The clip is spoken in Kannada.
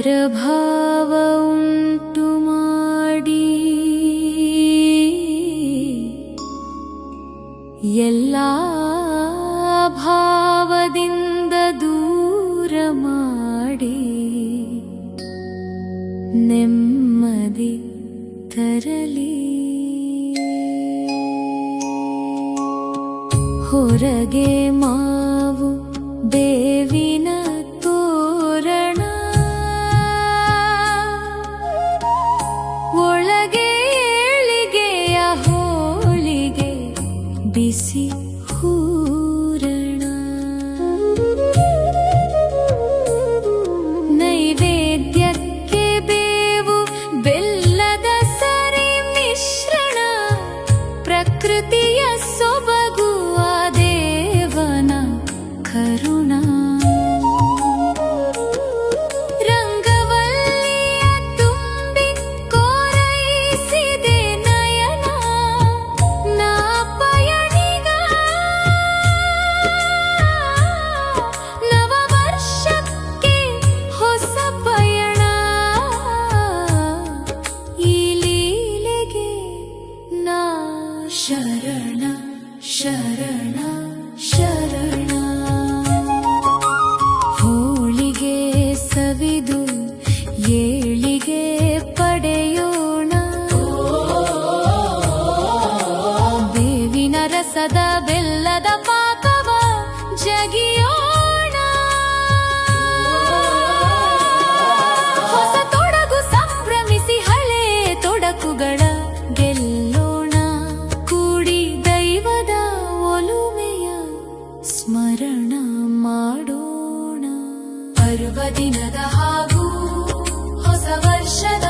ಪರಭಾವ ಉಂಟು ಮಾಡಿ ಎಲ್ಲಾ ಭಾವದಿಂದ ದೂರ ಮಾಡಿ ನೆಮ್ಮದಿ ತರಲಿ. ಹೊರಗೆ ಮಾವು ಬೇವಿನ ತೋರಣ, ಒಳಗೆ ಏಳಿಗೆಯ ಹೋಳಿಗೆ ಬಿಸಿ ಹೂರಣ. ನೈವೇದ್ಯಕ್ಕೆ ಬೇವು ಬೆಲ್ಲದ ಸರಿ ಮಿಶ್ರಣ, ಪ್ರಕೃತಿಯ ಸೊಬಗು ಆ ದೇವನ ಕರುಣ. ರಂಗವಲ್ಲಿಯ ತುಂಬಿ ಕೋರೈಸಿದೆ ನಯನ, ನಾ ಪಯಣಿಗ ನವವರ್ಷಕ್ಕೆ ಹೊಸ ಪಯಣ. ಈ ಲೀಲೆಗೆ ನಾ ಶರಣ ಶರಣ ಶರಣ. ಹೋಳಿಗೆ ಸವಿದು ಏಳಿಗೆ ಪಡೆಯೋಣ, ಬೇವಿನ ರಸದ ಬೆಲ್ಲದ ಪಾಕವ ಜಗಿಯೋಣ. ಹೊಸ ತೊಡಗು ಸಂಭ್ರಮಿಸಿ ಹಳೆ ತೊಡಕುಗಳ ಗೆಲ್ಲೋಣ. ಕೂಡಿ ದೈವದ ಒಲುಮೆಯ ಸ್ಮರಣ ಮಾಡೋಣ. ಪರ್ವದಿನದ ಹಾಗೂ ಹೊಸ ವರ್ಷದ